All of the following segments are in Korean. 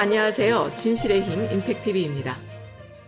안녕하세요. 진실의 힘 임팩TV입니다.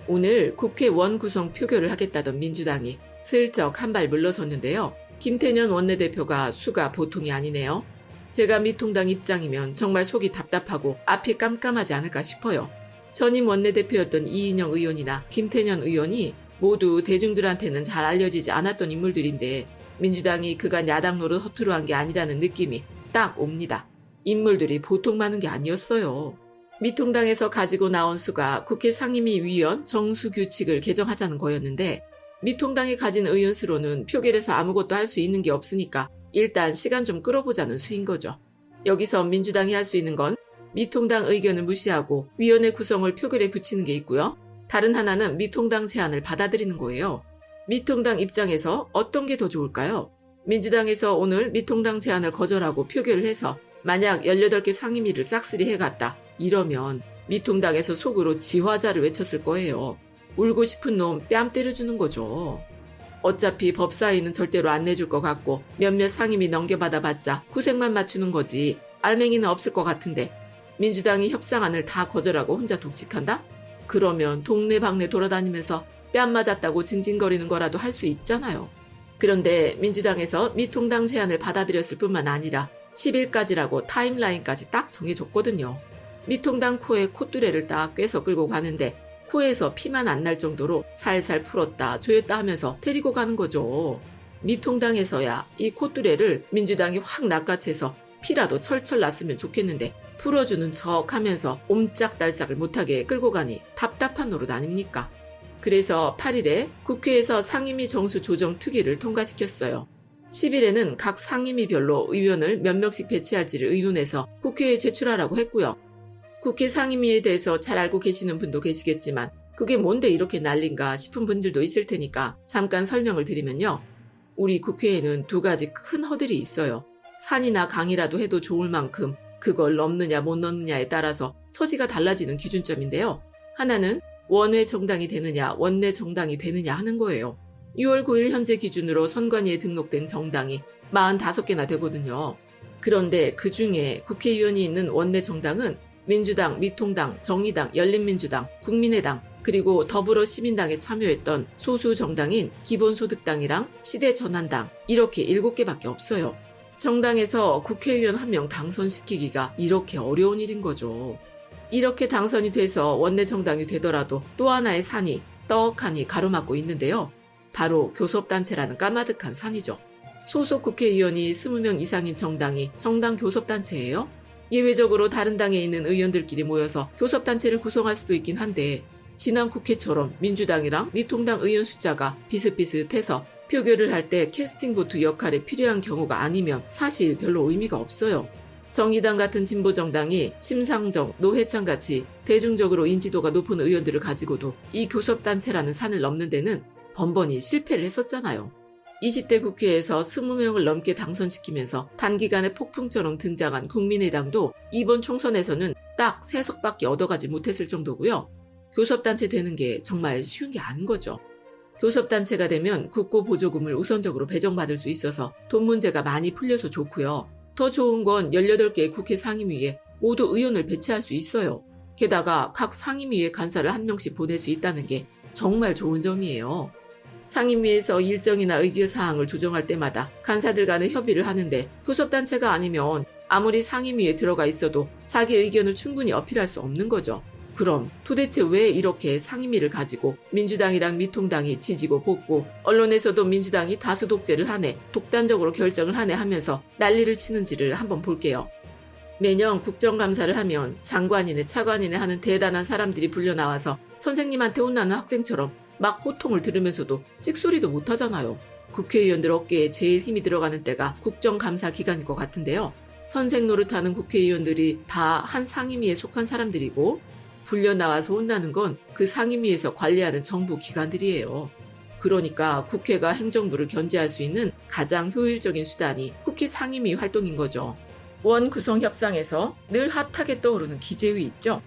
오늘 국회 원구성 표결을 하겠다던 민주당이 슬쩍 한 발 물러섰는데요. 김태년 원내대표가 수가 보통이 아니네요. 제가 미통당 입장이면 정말 속이 답답하고 앞이 깜깜하지 않을까 싶어요. 전임 원내대표였던 이인영 의원이나 김태년 의원이 모두 대중들한테는 잘 알려지지 않았던 인물들인데 민주당이 그간 야당 노릇 허투루 한 게 아니라는 느낌이 딱 옵니다. 인물들이 보통 많은 게 아니었어요. 미통당에서 가지고 나온 수가 국회 상임위 위원 정수규칙을 개정하자는 거였는데 미통당이 가진 의원 수로는 표결에서 아무것도 할 수 있는 게 없으니까 일단 시간 좀 끌어보자는 수인 거죠. 여기서 민주당이 할 수 있는 건 미통당 의견을 무시하고 위원회 구성을 표결에 붙이는 게 있고요. 다른 하나는 미통당 제안을 받아들이는 거예요. 미통당 입장에서 어떤 게 더 좋을까요? 민주당에서 오늘 미통당 제안을 거절하고 표결을 해서 만약 18개 상임위를 싹쓸이 해갔다. 이러면 미통당에서 속으로 지화자를 외쳤을 거예요. 울고 싶은 놈 뺨 때려주는 거죠. 어차피 법사위는 절대로 안 내줄 것 같고 몇몇 상임위 넘겨받아봤자 구색만 맞추는 거지 알맹이는 없을 것 같은데 민주당이 협상안을 다 거절하고 혼자 독식한다? 그러면 동네방네 돌아다니면서 뺨 맞았다고 징징거리는 거라도 할 수 있잖아요. 그런데 민주당에서 미통당 제안을 받아들였을 뿐만 아니라 10일까지라고 타임라인까지 딱 정해줬거든요. 미통당 코에 콧뚜레를 딱 꿰서 끌고 가는데 코에서 피만 안 날 정도로 살살 풀었다 조였다 하면서 데리고 가는 거죠. 미통당에서야 이 콧뚜레를 민주당이 확 낚아채서 피라도 철철 났으면 좋겠는데 풀어주는 척 하면서 옴짝달싹을 못하게 끌고 가니 답답한 노릇 아닙니까? 그래서 8일에 국회에서 상임위 정수 조정 특위를 통과시켰어요. 10일에는 각 상임위별로 의원을 몇 명씩 배치할지를 의논해서 국회에 제출하라고 했고요. 국회 상임위에 대해서 잘 알고 계시는 분도 계시겠지만 그게 뭔데 이렇게 난린가 싶은 분들도 있을 테니까 잠깐 설명을 드리면요. 우리 국회에는 두 가지 큰 허들이 있어요. 산이나 강이라도 해도 좋을 만큼 그걸 넘느냐 못 넘느냐에 따라서 처지가 달라지는 기준점인데요. 하나는 원외 정당이 되느냐 원내 정당이 되느냐 하는 거예요. 6월 9일 현재 기준으로 선관위에 등록된 정당이 45개나 되거든요. 그런데 그중에 국회의원이 있는 원내 정당은 민주당, 미통당, 정의당, 열린민주당, 국민의당, 그리고 더불어시민당에 참여했던 소수 정당인 기본소득당이랑 시대전환당 이렇게 7개밖에 없어요. 정당에서 국회의원 1명 당선시키기가 이렇게 어려운 일인 거죠. 이렇게 당선이 돼서 원내 정당이 되더라도 또 하나의 산이 떡하니 가로막고 있는데요. 바로 교섭단체라는 까마득한 산이죠. 소속 국회의원이 20명 이상인 정당이 정당 교섭단체예요? 예외적으로 다른 당에 있는 의원들끼리 모여서 교섭단체를 구성할 수도 있긴 한데 지난 국회처럼 민주당이랑 미통당 의원 숫자가 비슷비슷해서 표결을 할 때 캐스팅 보트 역할에 필요한 경우가 아니면 사실 별로 의미가 없어요. 정의당 같은 진보정당이 심상정, 노회찬 같이 대중적으로 인지도가 높은 의원들을 가지고도 이 교섭단체라는 산을 넘는 데는 번번이 실패를 했었잖아요. 20대 국회에서 20명을 넘게 당선시키면서 단기간에 폭풍처럼 등장한 국민의당도 이번 총선에서는 딱 3석밖에 얻어가지 못했을 정도고요. 교섭단체 되는 게 정말 쉬운 게 아닌 거죠. 교섭단체가 되면 국고 보조금을 우선적으로 배정받을 수 있어서 돈 문제가 많이 풀려서 좋고요. 더 좋은 건 18개의 국회 상임위에 모두 의원을 배치할 수 있어요. 게다가 각 상임위에 간사를 1명씩 보낼 수 있다는 게 정말 좋은 점이에요. 상임위에서 일정이나 의결사항을 조정할 때마다 간사들 간의 협의를 하는데 교섭단체가 아니면 아무리 상임위에 들어가 있어도 자기 의견을 충분히 어필할 수 없는 거죠. 그럼 도대체 왜 이렇게 상임위를 가지고 민주당이랑 미통당이 지지고 볶고 언론에서도 민주당이 다수 독재를 하네, 독단적으로 결정을 하네 하면서 난리를 치는지를 한번 볼게요. 매년 국정감사를 하면 장관이네 차관이네 하는 대단한 사람들이 불려나와서 선생님한테 혼나는 학생처럼 막 호통을 들으면서도 찍소리도 못하잖아요. 국회의원들 어깨에 제일 힘이 들어가는 때가 국정감사 기간일 것 같은데요. 선생 노릇하는 국회의원들이 다 한 상임위에 속한 사람들이고 불려나와서 혼나는 건 그 상임위에서 관리하는 정부 기관들이에요. 그러니까 국회가 행정부를 견제할 수 있는 가장 효율적인 수단이 국회 상임위 활동인 거죠. 원 구성 협상에서 늘 핫하게 떠오르는 기재위 있죠.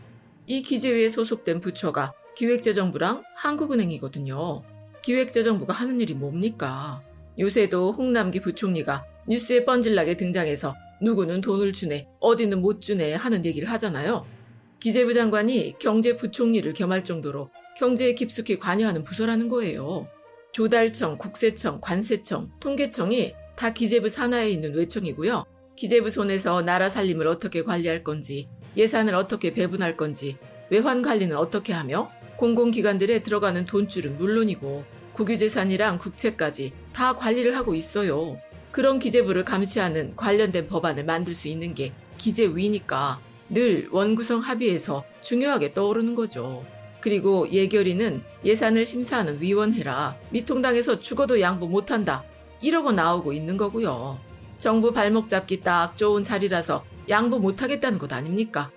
이 기재위에 소속된 부처가 기획재정부랑 한국은행이거든요. 기획재정부가 하는 일이 뭡니까? 요새도 홍남기 부총리가 뉴스에 뻔질나게 등장해서 누구는 돈을 주네, 어디는 못 주네 하는 얘기를 하잖아요. 기재부 장관이 경제부총리를 겸할 정도로 경제에 깊숙이 관여하는 부서라는 거예요. 조달청, 국세청, 관세청, 통계청이 다 기재부 산하에 있는 외청이고요. 기재부 손에서 나라 살림을 어떻게 관리할 건지, 예산을 어떻게 배분할 건지, 외환 관리는 어떻게 하며 공공기관들에 들어가는 돈줄은 물론이고 국유재산이랑 국채까지 다 관리를 하고 있어요. 그런 기재부를 감시하는 관련된 법안을 만들 수 있는 게 기재위니까 늘 원구성 합의에서 중요하게 떠오르는 거죠. 그리고 예결위는 예산을 심사하는 위원회라 미통당에서 죽어도 양보 못한다 이러고 나오고 있는 거고요. 정부 발목 잡기 딱 좋은 자리라서 양보 못하겠다는 것 아닙니까?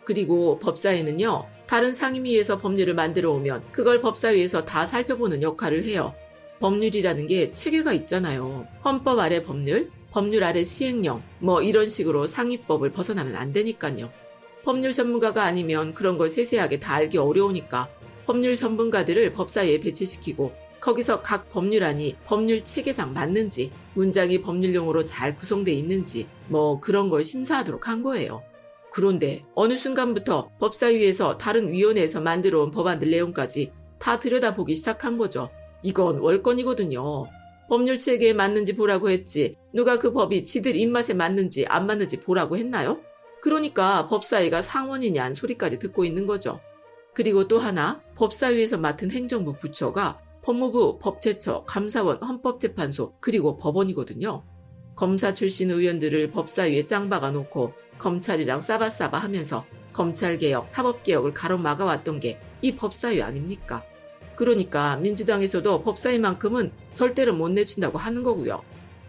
그리고 법사위는요, 다른 상임위에서 법률을 만들어 오면 그걸 법사위에서 다 살펴보는 역할을 해요. 법률이라는 게 체계가 있잖아요. 헌법 아래 법률, 법률 아래 시행령, 이런 식으로 상위법을 벗어나면 안 되니까요. 법률 전문가가 아니면 그런 걸 세세하게 다 알기 어려우니까 법률 전문가들을 법사위에 배치시키고 거기서 각 법률안이 법률 체계상 맞는지, 문장이 법률용어로 잘 구성돼 있는지 그런 걸 심사하도록 한 거예요. 그런데 어느 순간부터 법사위에서 다른 위원회에서 만들어 온 법안들 내용까지 다 들여다보기 시작한 거죠. 이건 월권이거든요. 법률 체계에 맞는지 보라고 했지 누가 그 법이 지들 입맛에 맞는지 안 맞는지 보라고 했나요? 그러니까 법사위가 상원이냐는 소리까지 듣고 있는 거죠. 그리고 또 하나, 법사위에서 맡은 행정부 부처가 법무부, 법제처, 감사원, 헌법재판소, 그리고 법원이거든요. 검사 출신 의원들을 법사위에 짱 박아놓고 검찰이랑 싸바싸바 하면서 검찰개혁, 사법개혁을 가로막아왔던 게 이 법사위 아닙니까? 그러니까 민주당에서도 법사위만큼은 절대로 못 내준다고 하는 거고요.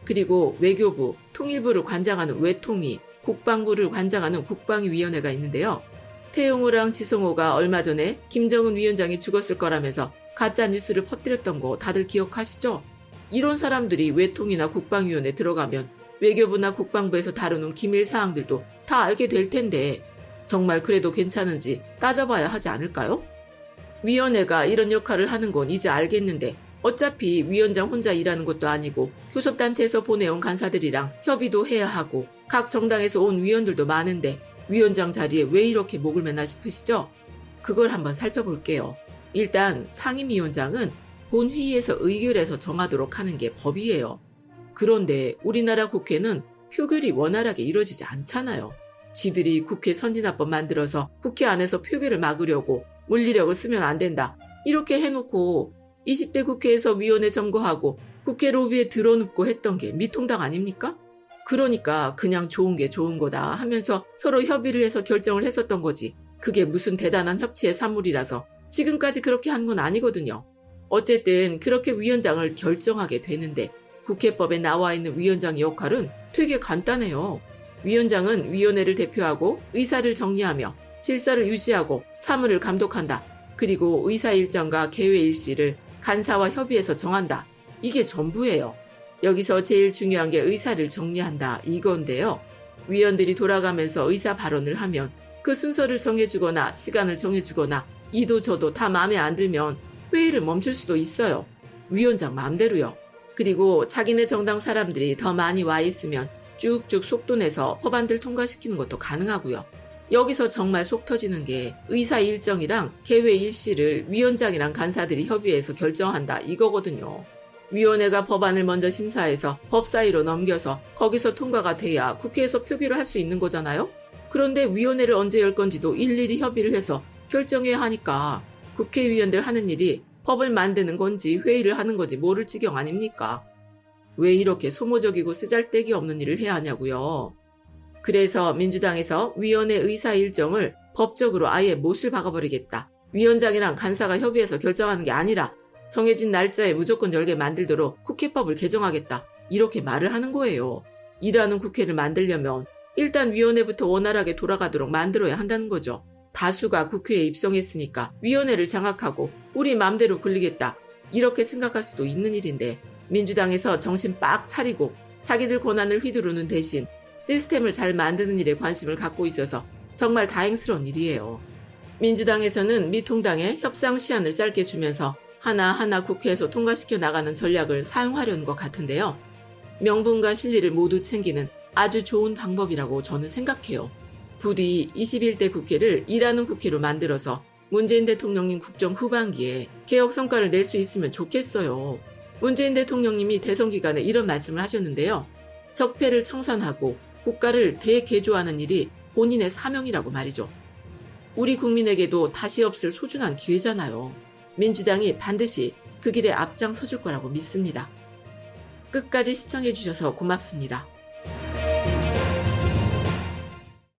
그리고 외교부, 통일부를 관장하는 외통위, 국방부를 관장하는 국방위원회가 있는데요. 태용호랑 지성호가 얼마 전에 김정은 위원장이 죽었을 거라면서 가짜 뉴스를 퍼뜨렸던 거 다들 기억하시죠? 이런 사람들이 외통이나 국방위원회 들어가면 외교부나 국방부에서 다루는 기밀 사항들도 다 알게 될 텐데 정말 그래도 괜찮은지 따져봐야 하지 않을까요? 위원회가 이런 역할을 하는 건 이제 알겠는데 어차피 위원장 혼자 일하는 것도 아니고 교섭단체에서 보내온 간사들이랑 협의도 해야 하고 각 정당에서 온 위원들도 많은데 위원장 자리에 왜 이렇게 목을 매나 싶으시죠? 그걸 한번 살펴볼게요. 일단 상임위원장은 본회의에서 의결해서 정하도록 하는 게 법이에요. 그런데 우리나라 국회는 표결이 원활하게 이루어지지 않잖아요. 지들이 국회 선진화법 만들어서 국회 안에서 표결을 막으려고 물리력을 쓰면 안 된다. 이렇게 해놓고 20대 국회에서 위원회 점거하고 국회 로비에 들어눕고 했던 게 미통당 아닙니까? 그러니까 그냥 좋은 게 좋은 거다 하면서 서로 협의를 해서 결정을 했었던 거지. 그게 무슨 대단한 협치의 산물이라서 지금까지 그렇게 한 건 아니거든요. 어쨌든 그렇게 위원장을 결정하게 되는데 국회법에 나와 있는 위원장의 역할은 되게 간단해요. 위원장은 위원회를 대표하고 의사를 정리하며 질서를 유지하고 사무를 감독한다. 그리고 의사 일정과 개회 일시를 간사와 협의해서 정한다. 이게 전부예요. 여기서 제일 중요한 게 의사를 정리한다 이건데요. 위원들이 돌아가면서 의사 발언을 하면 그 순서를 정해주거나 시간을 정해주거나 이도 저도 다 마음에 안 들면 회의를 멈출 수도 있어요. 위원장 마음대로요. 그리고 자기네 정당 사람들이 더 많이 와 있으면 쭉쭉 속도 내서 법안들 통과시키는 것도 가능하고요. 여기서 정말 속 터지는 게 의사 일정이랑 개회 일시를 위원장이랑 간사들이 협의해서 결정한다 이거거든요. 위원회가 법안을 먼저 심사해서 법사위로 넘겨서 거기서 통과가 돼야 국회에서 표기를 할 수 있는 거잖아요. 그런데 위원회를 언제 열 건지도 일일이 협의를 해서 결정해야 하니까 국회의원들 하는 일이 법을 만드는 건지 회의를 하는 건지 모를 지경 아닙니까? 왜 이렇게 소모적이고 쓰잘데기 없는 일을 해야 하냐고요. 그래서 민주당에서 위원회 의사 일정을 법적으로 아예 못을 박아버리겠다. 위원장이랑 간사가 협의해서 결정하는 게 아니라 정해진 날짜에 무조건 열게 만들도록 국회법을 개정하겠다. 이렇게 말을 하는 거예요. 일하는 국회를 만들려면 일단 위원회부터 원활하게 돌아가도록 만들어야 한다는 거죠. 다수가 국회에 입성했으니까 위원회를 장악하고 우리 맘대로 굴리겠다. 이렇게 생각할 수도 있는 일인데 민주당에서 정신 빡 차리고 자기들 권한을 휘두르는 대신 시스템을 잘 만드는 일에 관심을 갖고 있어서 정말 다행스러운 일이에요. 민주당에서는 미통당에 협상 시한을 짧게 주면서 하나하나 국회에서 통과시켜 나가는 전략을 사용하려는 것 같은데요. 명분과 실리를 모두 챙기는 아주 좋은 방법이라고 저는 생각해요. 부디 21대 국회를 일하는 국회로 만들어서 문재인 대통령님 국정 후반기에 개혁 성과를 낼 수 있으면 좋겠어요. 문재인 대통령님이 대선 기간에 이런 말씀을 하셨는데요. 적폐를 청산하고 국가를 대개조하는 일이 본인의 사명이라고 말이죠. 우리 국민에게도 다시 없을 소중한 기회잖아요. 민주당이 반드시 그 길에 앞장서줄 거라고 믿습니다. 끝까지 시청해주셔서 고맙습니다.